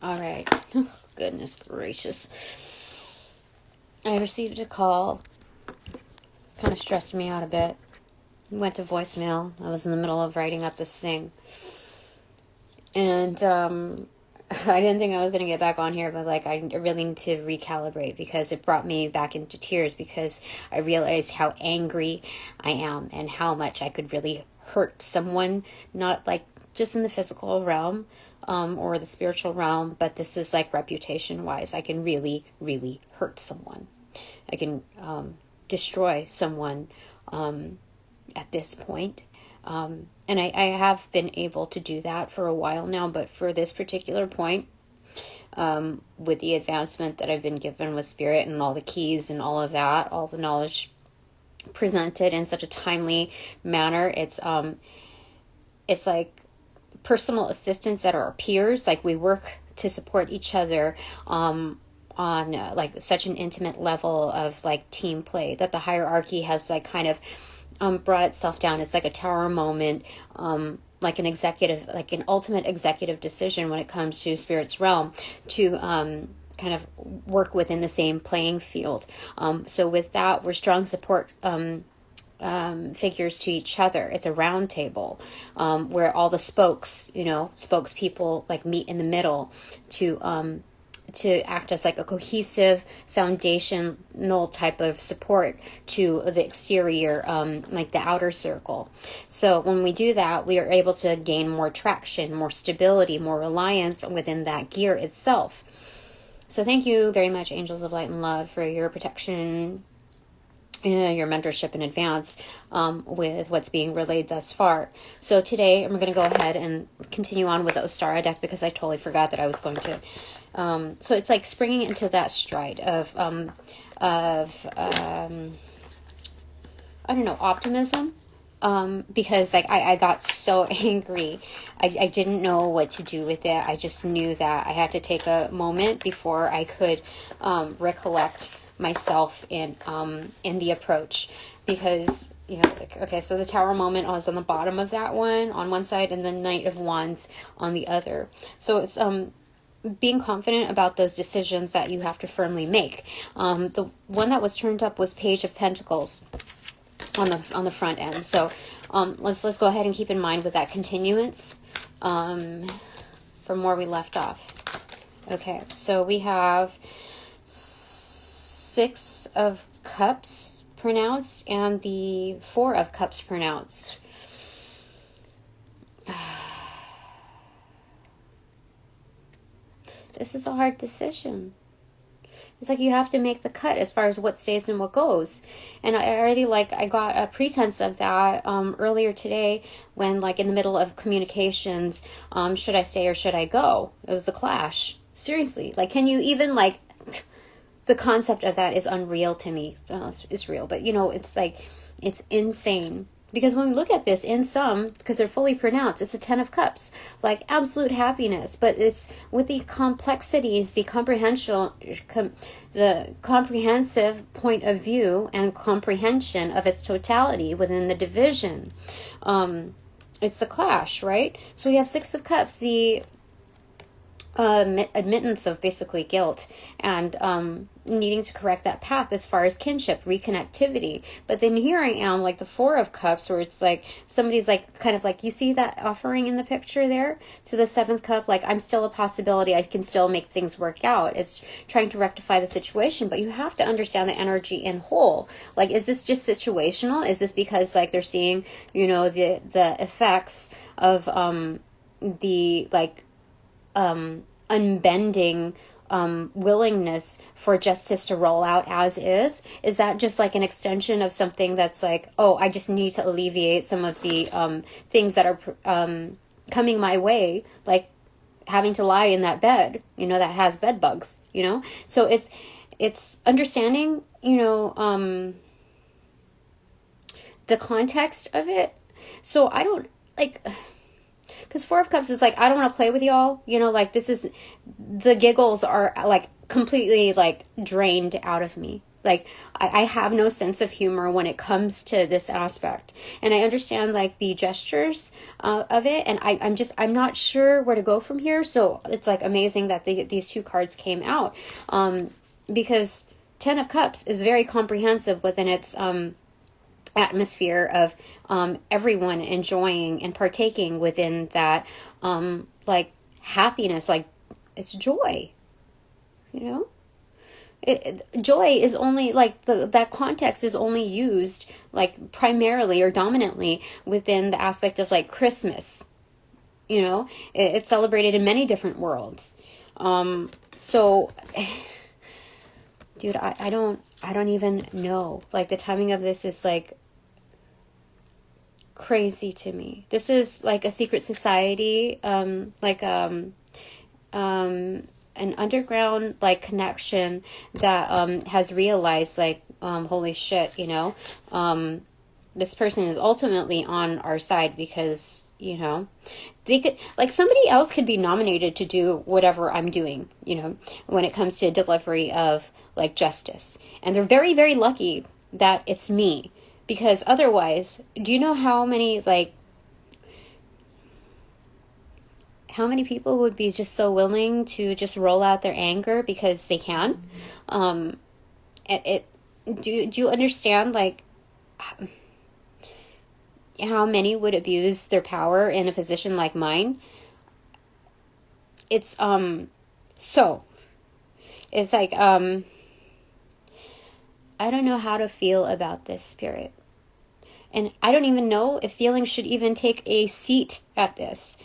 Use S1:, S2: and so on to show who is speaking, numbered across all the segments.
S1: All right. Goodness gracious. I received a call. Kind of stressed me out a bit. Went to voicemail. I was in the middle of writing up this thing. And I didn't think I was going to get back on here, but like I really need to recalibrate because it brought me back into tears because I realized how angry I am and how much I could really hurt someone, not like just in the physical realm or the spiritual realm, but this is like reputation wise. I can really, really hurt someone. I can destroy someone at this point. And I have been able to do that for a while now, but for this particular point, with the advancement that I've been given with Spirit and all the keys and all of that, all the knowledge presented in such a timely manner, it's like personal assistants that are our peers. Like we work to support each other on like such an intimate level of like team play that the hierarchy has like kind of brought itself down. It's like a tower moment, like an executive, like an ultimate executive decision when it comes to Spirit's realm to kind of work within the same playing field. So with that, we're strong support figures to each other. It's a round table where all the spokespeople like meet in the middle to act as like a cohesive foundational type of support to the exterior, like the outer circle. So when we do that, we are able to gain more traction, more stability, more reliance within that gear itself. So thank you very much, Angels of Light and Love, for your protection, your mentorship in advance with what's being relayed thus far. So today I'm going to go ahead and continue on with the Ostara deck because I totally forgot that I was going to. So it's like springing into that stride of I don't know, optimism. Because like I got so angry. I didn't know what to do with it. I just knew that I had to take a moment before I could recollect myself in the approach, because like, okay, so the Tower moment was on the bottom of that one on one side and the Knight of Wands on the other. So it's being confident about those decisions that you have to firmly make. The one that was turned up was Page of Pentacles on the front end. So let's go ahead and keep in mind with that continuance from where we left off. Okay, so we have Six of Cups pronounced and the Four of Cups pronounced. This is a hard decision. It's like you have to make the cut as far as what stays and what goes. And I already I got a pretense of that earlier today when like in the middle of communications, should I stay or should I go? It was a clash. Seriously, like can you even like, the concept of that is unreal to me. Well, it's real, but it's like, it's insane. Because when we look at this in some, because they're fully pronounced, it's a 10 of Cups, like absolute happiness. But it's with the complexities, the comprehensive point of view and comprehension of its totality within the division. It's the clash, right? So we have Six of Cups, the admittance of basically guilt and needing to correct that path as far as kinship, reconnectivity. But then here I am, like the Four of Cups, where it's like somebody's like kind of like, you see that offering in the picture there to the Seventh Cup, like I'm still a possibility, I can still make things work out. It's trying to rectify the situation, but you have to understand the energy in whole. Like, is this just situational? Is this because like they're seeing the effects of the like unbending willingness for justice to roll out as is? Is that just like an extension of something that's like, oh, I just need to alleviate some of the things that are coming my way, like having to lie in that bed, that has bed bugs, So it's understanding, the context of it. So I don't like, because Four of Cups is like, I don't want to play with y'all. Like this is, the giggles are like completely like drained out of me. Like, I have no sense of humor when it comes to this aspect. And I understand, like, the gestures of it, and I'm not sure where to go from here. So it's, like, amazing that these two cards came out. Because Ten of Cups is very comprehensive within its atmosphere of everyone enjoying and partaking within that, like, happiness. Like, it's joy, you know? Joy is only, like, that context is only used, like, primarily or dominantly within the aspect of, like, Christmas. You know, it's celebrated in many different worlds. So, dude, I don't even know. Like, the timing of this is, like, crazy to me. This is like a secret society, an underground, like, connection that has realized, like, holy shit, you know, this person is ultimately on our side, because, you know, they could, like, somebody else could be nominated to do whatever I'm doing, you know, when it comes to delivery of, like, justice. And they're very, very lucky that it's me, because otherwise, do you know how many, like, how many people would be just so willing to just roll out their anger because they can? Do you understand, like, how many would abuse their power in a position like mine? It's so it's like, I don't know how to feel about this, Spirit. And I don't even know if feelings should even take a seat at this.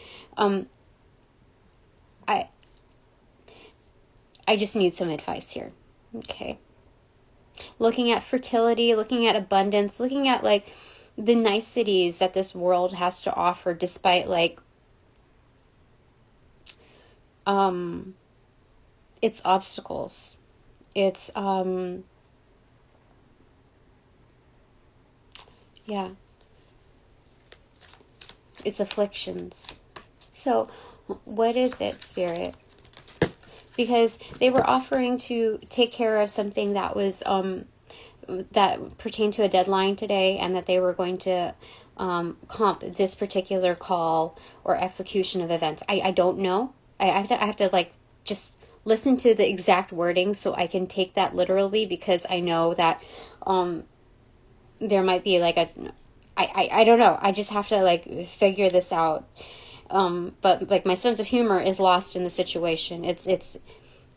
S1: I just need some advice here. Okay. Looking at fertility, looking at abundance, looking at, like, the niceties that this world has to offer, despite, like, its obstacles. Its, its afflictions. So, what is it, Spirit? Because they were offering to take care of something that was, that pertained to a deadline today, and that they were going to comp this particular call or execution of events. I don't know. I have to like, just listen to the exact wording so I can take that literally, because I know that there might be, like, I don't know. I just have to, like, figure this out. But, like, my sense of humor is lost in the situation. It's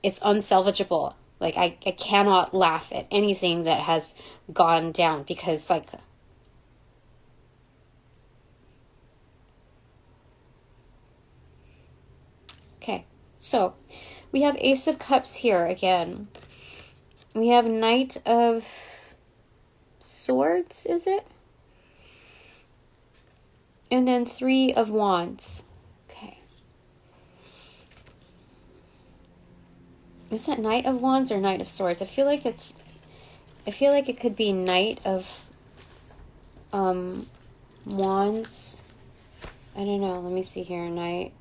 S1: unsalvageable. Like, I cannot laugh at anything that has gone down, because, like, okay, so we have Ace of Cups here again. We have Knight of Swords, is it? And then Three of Wands. Okay. Is that Knight of Wands or Knight of Swords? I feel like it could be Knight of Wands. I don't know. Let me see here. Knight.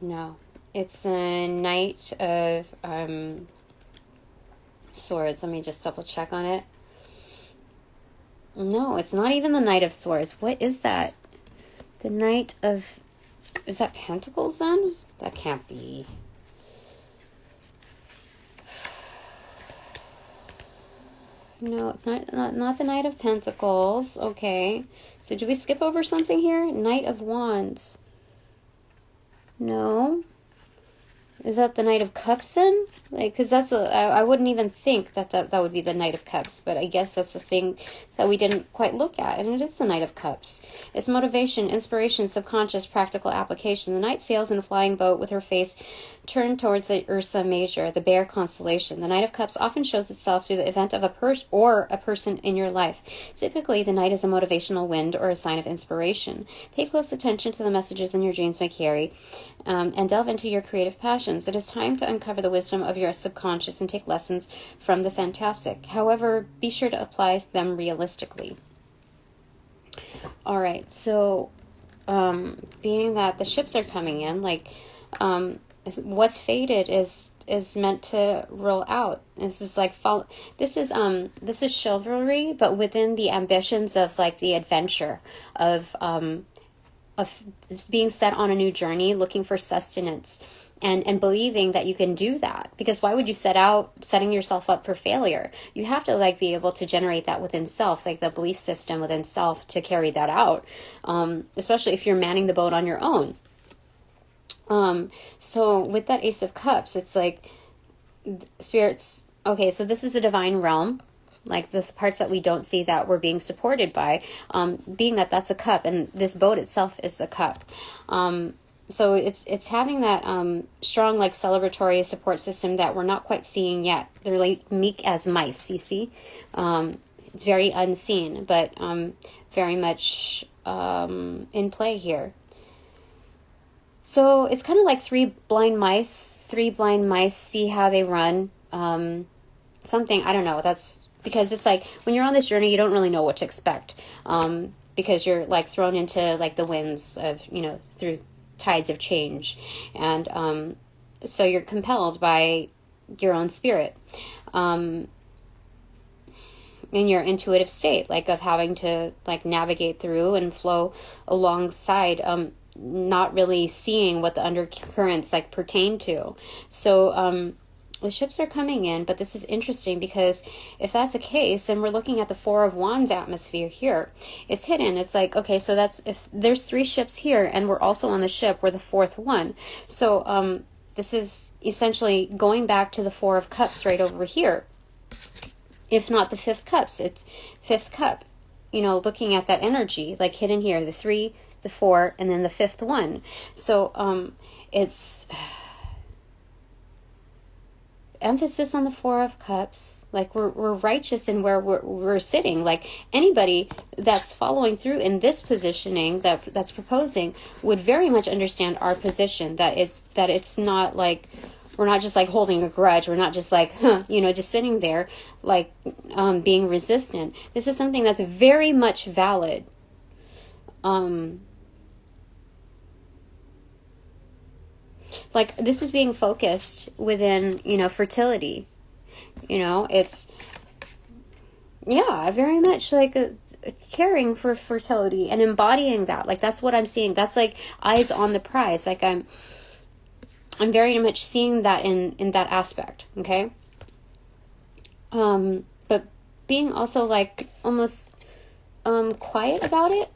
S1: No. It's a Knight of Swords. Let me just double check on it. No, it's not even the Knight of Swords. What is that? The Knight of... Is that Pentacles then? That can't be. No, it's not the Knight of Pentacles. Okay. So do we skip over something here? Knight of Wands. No. Is that the Knight of Cups then? Like, because that's I wouldn't even think that would be the Knight of Cups, but I guess that's the thing that we didn't quite look at, and it is the Knight of Cups. It's motivation, inspiration, subconscious, practical application. The Knight sails in a flying boat with her face turned towards the Ursa Major, the Bear constellation. The Knight of Cups often shows itself through the event of a person in your life. Typically, the Knight is a motivational wind or a sign of inspiration. Pay close attention to the messages in your dreams may carry, and delve into your creative passions. It is time to uncover the wisdom of your subconscious and take lessons from the fantastic. However, be sure to apply them realistically. All right, so being that the ships are coming in, like, what's fated is meant to roll out. This is like this is chivalry, but within the ambitions of like the adventure of being set on a new journey, looking for sustenance, and believing that you can do that. Because why would you setting yourself up for failure? You have to like be able to generate that within self, like the belief system within self to carry that out, especially if you're manning the boat on your own. So with that Ace of Cups, it's like spirits. Okay, so this is a divine realm, like the parts that we don't see that we're being supported by, being that that's a cup, and this boat itself is a cup. So it's having that strong like celebratory support system that we're not quite seeing yet. They're like meek as mice, you see. It's very unseen, but very much in play here. So it's kind of like three blind mice see how they run. Something, I don't know, that's because it's like when you're on this journey, you don't really know what to expect, because you're like thrown into like the winds of, through tides of change. And so you're compelled by your own spirit, in your intuitive state, like of having to like navigate through and flow alongside, not really seeing what the undercurrents like pertain to. So the ships are coming in, but this is interesting because if that's the case, then we're looking at the Four of Wands atmosphere here. It's hidden. It's like, okay, so that's if there's 3 ships here and we're also on the ship, we're the 4th one. So this is essentially going back to the Four of Cups right over here. If not the 5th cups, it's 5th cup, looking at that energy like hidden here, the 3, the 4, and then the 5th one. So it's emphasis on the Four of Cups. Like we're righteous in where we're sitting. Like anybody that's following through in this positioning that's proposing would very much understand our position, that it's not like we're not just like holding a grudge. We're not just like, just sitting there like being resistant. This is something that's very much valid. Like this is being focused within, fertility. It's, very much like caring for fertility and embodying that. Like that's what I'm seeing. That's like eyes on the prize. Like I'm very much seeing that in that aspect. Okay. But being also like almost quiet about it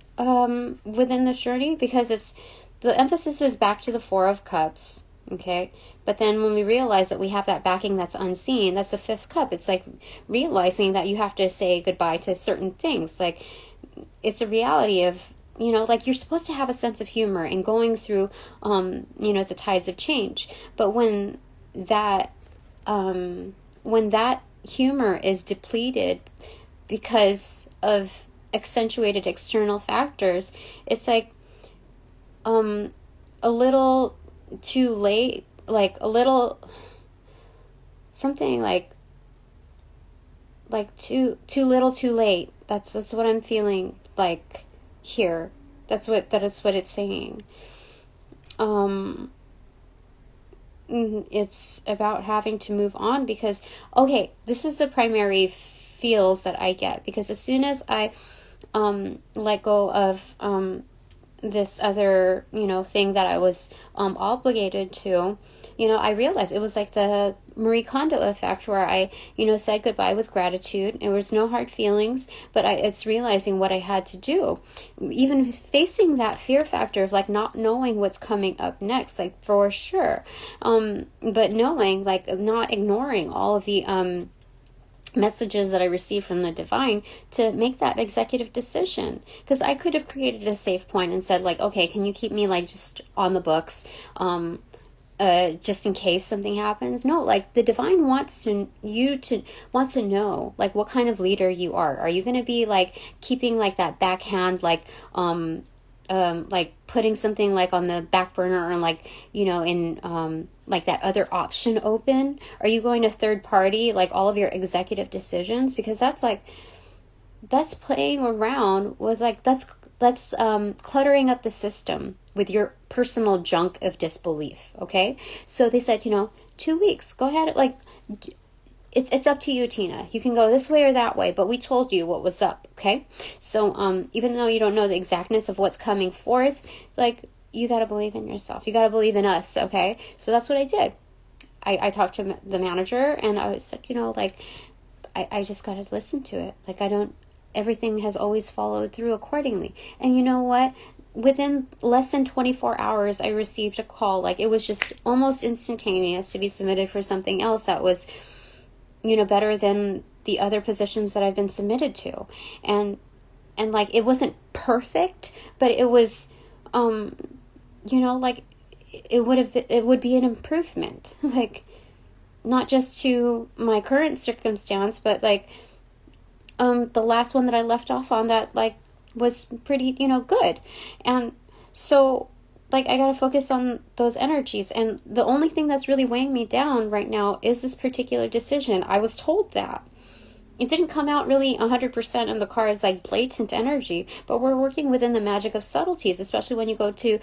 S1: within this journey, because the emphasis is back to the Four of Cups, okay? But then when we realize that we have that backing that's unseen, that's the 5th cup. It's like realizing that you have to say goodbye to certain things. Like it's a reality of, like you're supposed to have a sense of humor and going through, the tides of change. But when that humor is depleted because of accentuated external factors, it's like, a little too late, like a little something like too little too late. That's what I'm feeling like here. That's what it's saying. It's about having to move on because, okay, this is the primary feels that I get, because as soon as I let go of this other, thing that I was obligated to, I realized it was like the Marie Kondo effect where I, said goodbye with gratitude. There was no hard feelings, but it's realizing what I had to do. Even facing that fear factor of like not knowing what's coming up next, like for sure. But knowing, like not ignoring all of the messages that I received from the divine to make that executive decision, because I could have created a safe point and said like, okay, can you keep me like just on the books just in case something happens? No, like the divine wants to know like what kind of leader you are. Are you going to be like keeping like that backhand, like putting something like on the back burner, or like, in like that other option open? Are you going to third party like all of your executive decisions? Because that's playing around with like, that's cluttering up the system with your personal junk of disbelief. Okay. So they said, 2 weeks, go ahead. Like, it's up to you, Tina. You can go this way or that way, but we told you what was up. Okay. So, even though you don't know the exactness of what's coming forth, like, you got to believe in yourself. You got to believe in us. Okay. So that's what I did. I talked to the manager and I said, like, I just got to listen to it. Like, everything has always followed through accordingly. And you know what? Within less than 24 hours, I received a call. Like, it was just almost instantaneous to be submitted for something else that was, better than the other positions that I've been submitted to. And like, it wasn't perfect, but it was, like, it would be an improvement. Like, not just to my current circumstance, but like, the last one that I left off on that, like, was pretty, good. And so, like, I got to focus on those energies. And the only thing that's really weighing me down right now is this particular decision. I was told that. It didn't come out really 100% in the car as like blatant energy, but we're working within the magic of subtleties, especially when you go through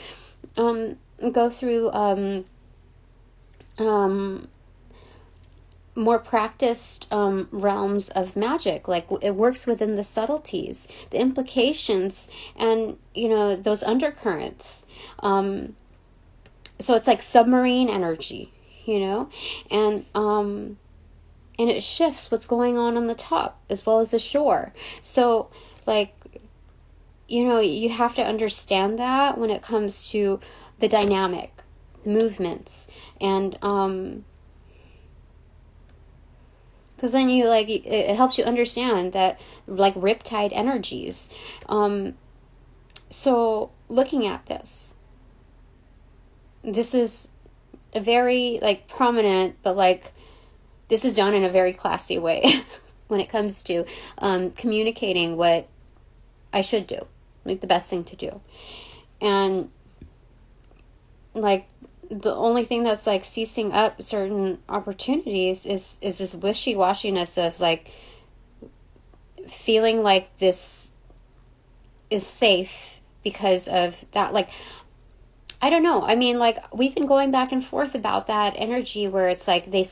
S1: more practiced realms of magic. Like, it works within the subtleties, the implications, and those undercurrents. So it's like submarine energy, and it shifts what's going on the top as well as the shore. So, like, you have to understand that when it comes to the dynamic movements, and because then you, like, it helps you understand that, like, riptide energies. So looking at this is a very, like, prominent, but, like, this is done in a very classy way when it comes to communicating what I should do, like, the best thing to do. And, like, the only thing that's, like, ceasing up certain opportunities is this wishy-washiness of, like, feeling like this is safe because of that. Like, I don't know. I mean, like, we've been going back and forth about that energy where it's like they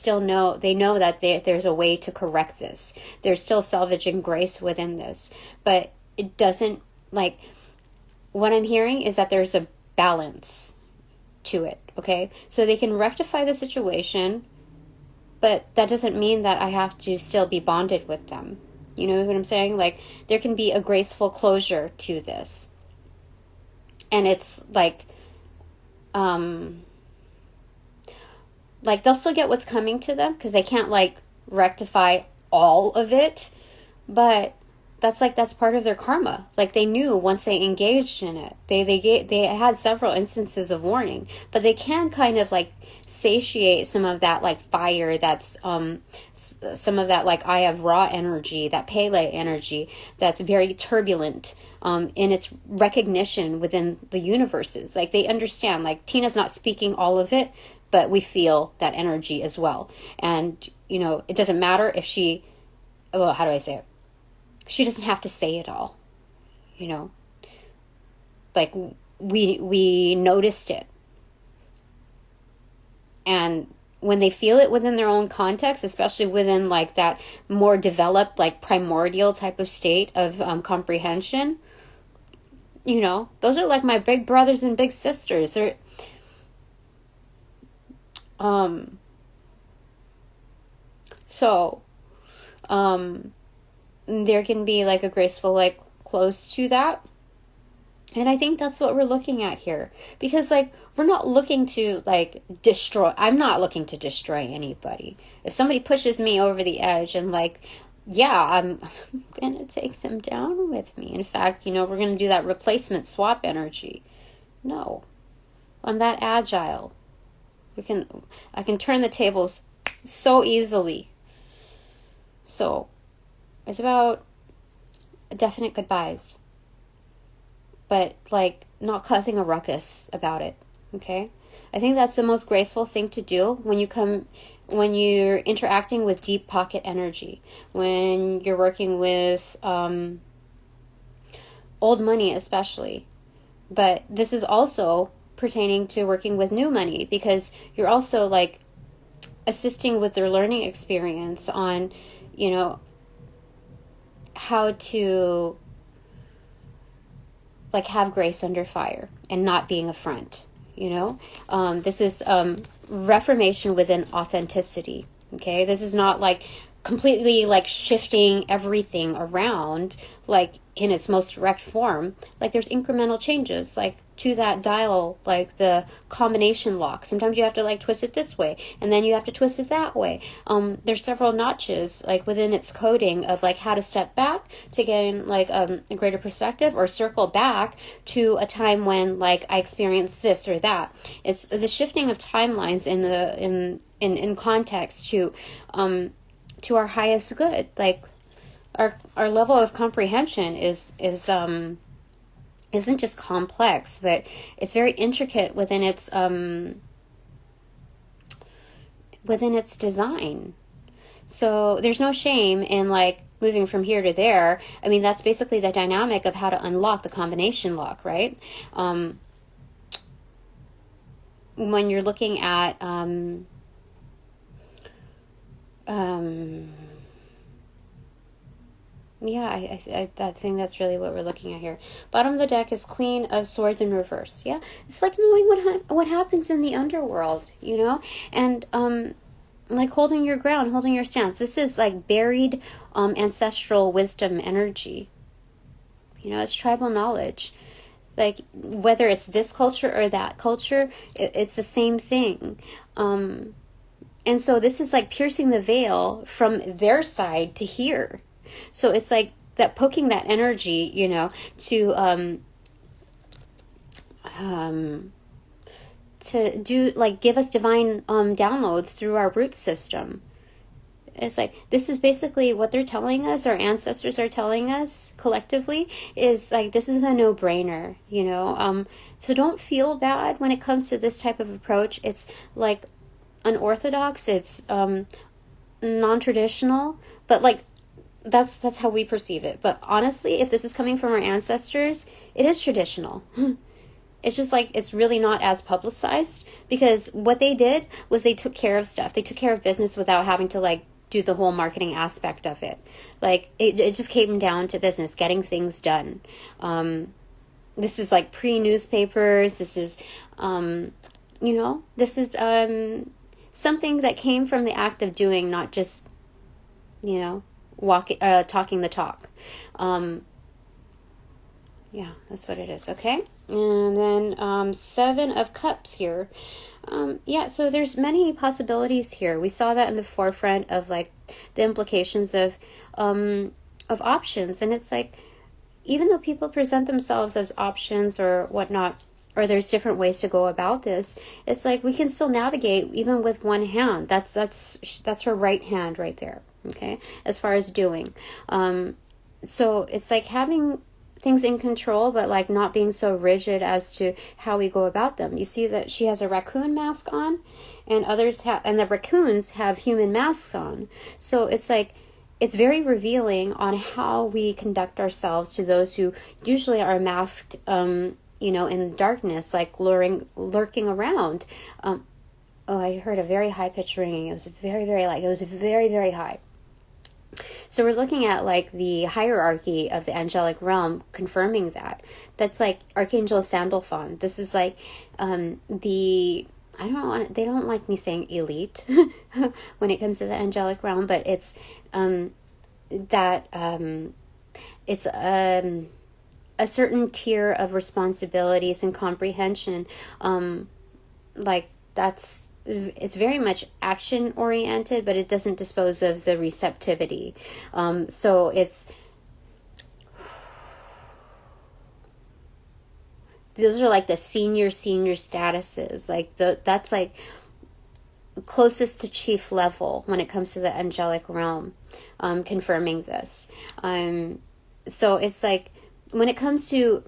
S1: know that there's a way to correct this. There's still salvage and grace within this. But it doesn't, like, what I'm hearing is that there's a balance to it, okay? So they can rectify the situation, but that doesn't mean that I have to still be bonded with them. You know what I'm saying? Like, there can be a graceful closure to this. And it's like, they'll still get what's coming to them because they can't, like, rectify all of it, but that's part of their karma. Like, they knew once they engaged in it, they had several instances of warning, but they can kind of, like, satiate some of that, like, fire that's some of that, like, I have raw energy, that Pele energy that's very turbulent in its recognition within the universes. Like, they understand, like, Tina's not speaking all of it, but we feel that energy as well. And it doesn't matter if how do I say it? She doesn't have to say it all, like, we noticed it. And when they feel it within their own context, especially within, like, that more developed, like, primordial type of state of comprehension, those are, like, my big brothers and big sisters. There can be, like, a graceful, like, close to that. And I think that's what we're looking at here. Because, like, we're not looking to, like, I'm not looking to destroy anybody. If somebody pushes me over the edge and, like, yeah, I'm going to take them down with me. In fact, we're going to do that replacement swap energy. No. I'm that agile. I can turn the tables so easily. So, it's about definite goodbyes, but, like, not causing a ruckus about it, okay? I think that's the most graceful thing to do when you're interacting with deep pocket energy, when you're working with old money especially. But this is also pertaining to working with new money, because you're also like assisting with their learning experience on, you know, how to like have grace under fire and not being a front, you know. This is reformation within authenticity. Okay, this is not like completely like shifting everything around like in its most direct form. Like there's incremental changes like to that dial, like the combination lock. Sometimes you have to like twist it this way and then you have to twist it that way. There's several notches like within its coding of like how to step back to gain like a greater perspective, or circle back to a time when like I experienced this or that. It's the shifting of timelines in context to our highest good. Like our level of comprehension isn't just complex, but it's very intricate within its design. So there's no shame in like moving from here to there. I mean, that's basically the dynamic of how to unlock the combination lock, right? When you're looking at yeah, I think that's really what we're looking at here. Bottom of the deck is Queen of Swords in reverse. Yeah, it's like knowing what happens in the underworld, you know, and like holding your ground, holding your stance. This is like buried ancestral wisdom energy. You know, it's tribal knowledge. Like whether it's this culture or that culture, it's the same thing. And so this is like piercing the veil from their side to here. So it's like that, poking that energy, you know, to do like give us divine downloads through our root system. It's like this is basically what they're telling us, our ancestors are telling us collectively, is like this is a no-brainer, you know. So don't feel bad when it comes to this type of approach. It's like unorthodox, it's non-traditional, but like that's how we perceive it. But honestly, if this is coming from our ancestors, it is traditional. It's just like it's really not as publicized, because what they did was they took care of stuff. They took care of business without having to like do the whole marketing aspect of it. Like it just came down to business, getting things done. This is like pre-newspapers. This is you know, this is something that came from the act of doing, not just, you know, talking the talk. Yeah, that's what it is. Okay. And then 7 of Cups here. Yeah, so there's many possibilities here. We saw that in the forefront of like the implications of options. And it's like, even though people present themselves as options or whatnot, or there's different ways to go about this, it's like we can still navigate even with one hand. That's her right hand right there. Okay, as far as doing. So it's like having things in control, but like not being so rigid as to how we go about them. You see that she has a raccoon mask on, and and the raccoons have human masks on. So it's like, it's very revealing on how we conduct ourselves to those who usually are masked, you know, in darkness, like lurking around. Oh, I heard a very high-pitched ringing. It was very, very light. It was very, very high. So we're looking at like the hierarchy of the angelic realm, confirming that. That's like Archangel Sandalphon. This is like they don't like me saying elite when it comes to the angelic realm, but it's it's a certain tier of responsibilities and comprehension. Like it's very much action oriented, but it doesn't dispose of the receptivity. So those are like the senior statuses. Like that's like closest to chief level when it comes to the angelic realm, confirming this. So it's like when it comes to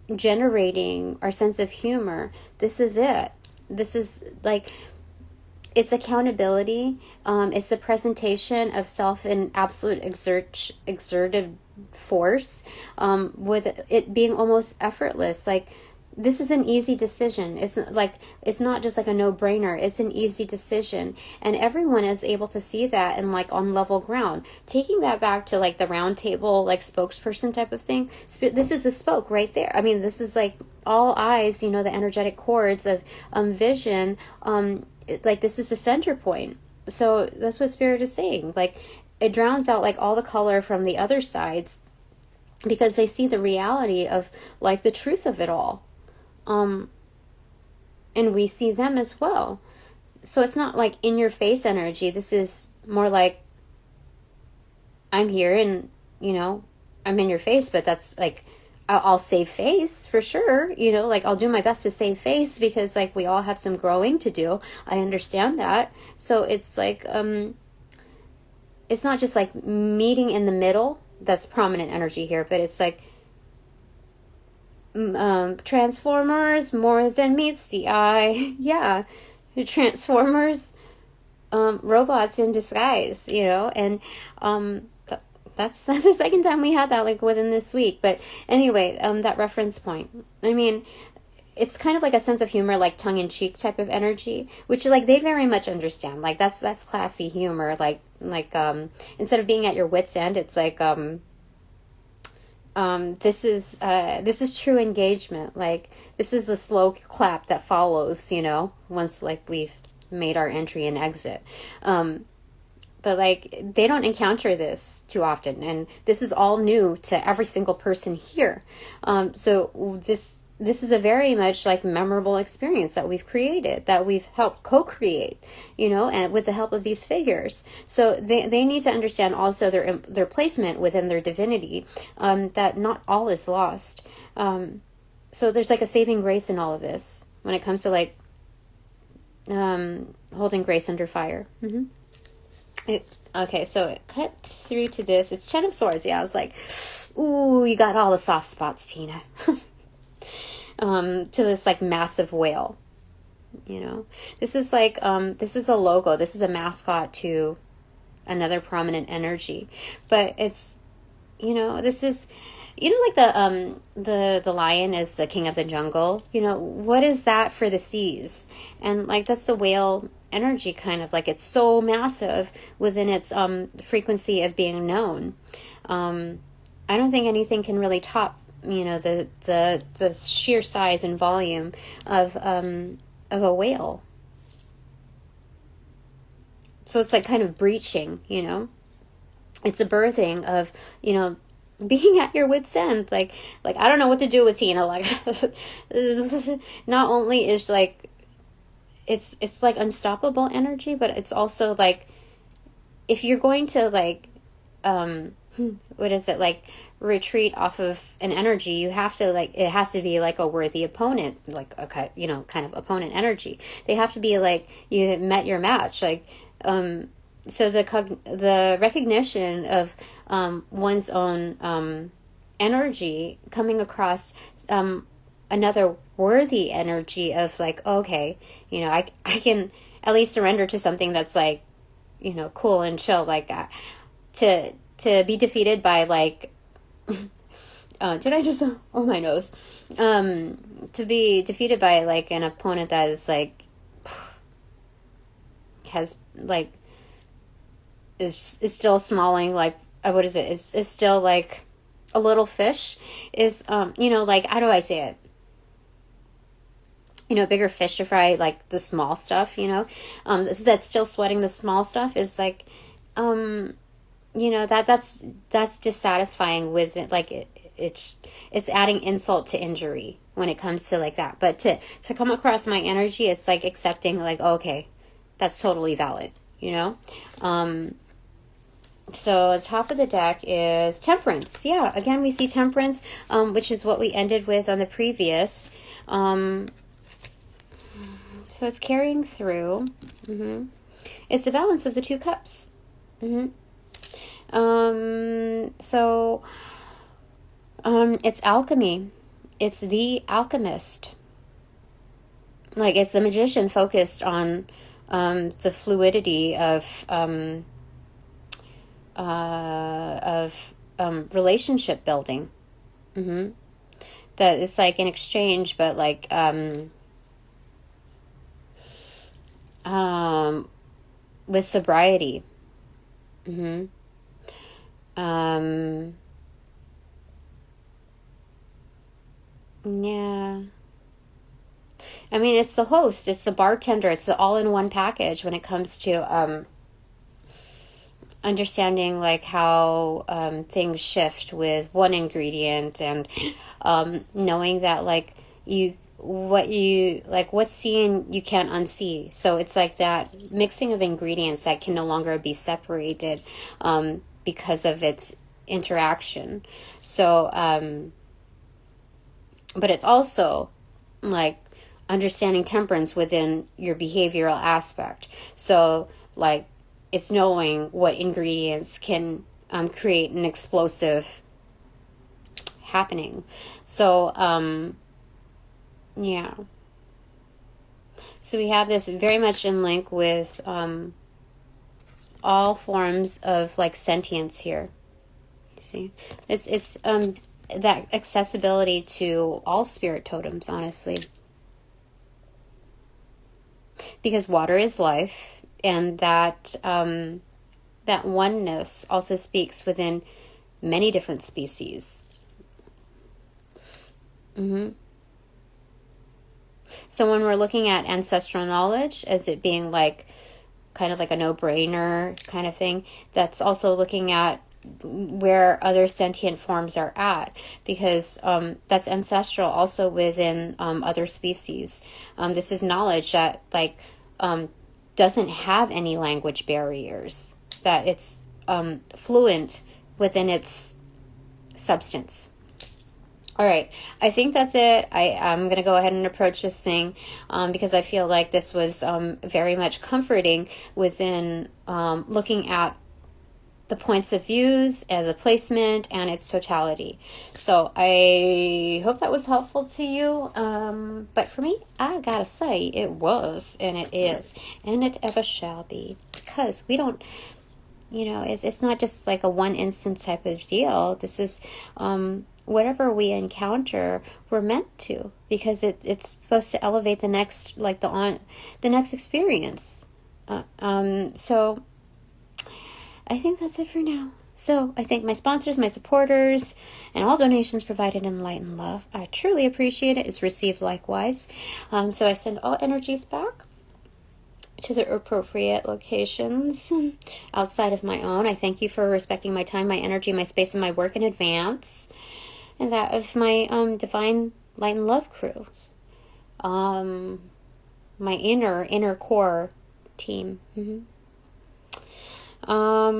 S1: regenerating our sense of humor, this is it. This is like, it's accountability. It's the presentation of self in absolute exertive force, with it being almost effortless. Like, this is an easy decision. It's not just like a no-brainer. It's an easy decision, and everyone is able to see that and like on level ground. Taking that back to like the round table, like spokesperson type of thing. This is the spoke right there. I mean, this is like all eyes. You know, the energetic cords of vision. Like, this is the center point. So that's what Spirit is saying. Like, it drowns out like all the color from the other sides, because they see the reality of like the truth of it all. And we see them as well. So it's not like in your face energy. This is more like, I'm here and, you know, I'm in your face, but that's like, I'll save face for sure. You know, like, I'll do my best to save face, because like we all have some growing to do. I understand that. So it's like, it's not just like meeting in the middle. That's prominent energy here, but it's like, Transformers, more than meets the eye. Yeah, Transformers, robots in disguise, you know. And that's the second time we had that, like, within this week. But anyway, that reference point, I mean, it's kind of like a sense of humor, like tongue-in-cheek type of energy, which like they very much understand. Like, that's classy humor. Like instead of being at your wit's end, it's like this is true engagement. Like, this is the slow clap that follows, you know, once like we've made our entry and exit. But like, they don't encounter this too often, and this is all new to every single person here. So this is a very much like memorable experience that we've created, that we've helped co-create, you know, and with the help of these figures. So they need to understand also their placement within their divinity, that not all is lost. So there's like a saving grace in all of this when it comes to like holding grace under fire. Okay, so it cut through to this. It's 10 of Swords. Yeah, I was like, ooh, you got all the soft spots, Tina. To this like massive whale, you know. This is like this is a logo. This is a mascot to another prominent energy, but it's, you know, this is, you know, like the lion is the king of the jungle. You know, what is that for the seas? And like, that's the whale energy, kind of like, it's so massive within its frequency of being known. I don't think anything can really top, you know, the sheer size and volume of a whale. So it's like kind of breaching, you know. It's a birthing of, you know, being at your wit's end. Like I don't know what to do with Tina. Like, not only is like, it's like unstoppable energy, but it's also like, if you're going to like, what is it, like, retreat off of an energy, you have to like, it has to be like a worthy opponent, like a, you know, kind of opponent energy. They have to be like, you met your match. Like, so the recognition of one's own energy coming across another worthy energy of like, okay, you know, I can at least surrender to something that's like, you know, cool and chill. Like, to be defeated by like, did I just, oh my nose, to be defeated by like an opponent that is like, has like, is still smalling, like, what is it, is still like a little fish, is you know, like, how do I say it, you know, bigger fish to fry like the small stuff, you know, that's still sweating the small stuff, is like, you know, that's dissatisfying with it. Like, it's adding insult to injury when it comes to like that. But to come across my energy, it's like accepting, like, okay, that's totally valid, you know. So the top of the deck is Temperance. Yeah, again, we see Temperance, which is what we ended with on the previous. So it's carrying through. It's the balance of the two cups. So it's alchemy. It's the alchemist. Like, it's the magician focused on the fluidity of relationship building. That it's like an exchange, but like with sobriety. Yeah. I mean, it's the host, it's the bartender, it's the all-in-one package when it comes to understanding like how things shift with one ingredient, and knowing that like what's seen you can't unsee. So it's like that mixing of ingredients that can no longer be separated because of its interaction. So but it's also like understanding temperance within your behavioral aspect. So like it's knowing what ingredients can create an explosive happening. So yeah. So we have this very much in link with all forms of like sentience here. You see, it's that accessibility to all spirit totems, honestly, because water is life, and that that oneness also speaks within many different species. So when we're looking at ancestral knowledge as it being like kind of like a no-brainer kind of thing, that's also looking at where other sentient forms are at, because that's ancestral also within other species. This is knowledge that like doesn't have any language barriers, that it's fluent within its substance. All right, I think that's it. I'm going to go ahead and approach this thing because I feel like this was very much comforting within looking at the points of views and the placement and its totality. So I hope that was helpful to you. But for me, I gotta say, it was, and it is, and it ever shall be. Because we don't, it's not just like a one instance type of deal. This is whatever we encounter, we're meant to, because it's supposed to elevate the next, like the next experience. So I think that's it for now. So I thank my sponsors, my supporters, and all donations provided in light and love. I truly appreciate it. It's received likewise. So I send all energies back to the appropriate locations outside of my own. I thank you for respecting my time, my energy, my space, and my work in advance, and that of my divine light and love crews. My inner core team. I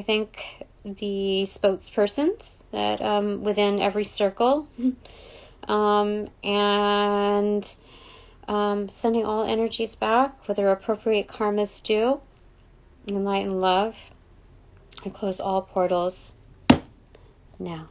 S1: think the spokespersons that within every circle, and sending all energies back with their appropriate karmas due in light and love. I close all portals now.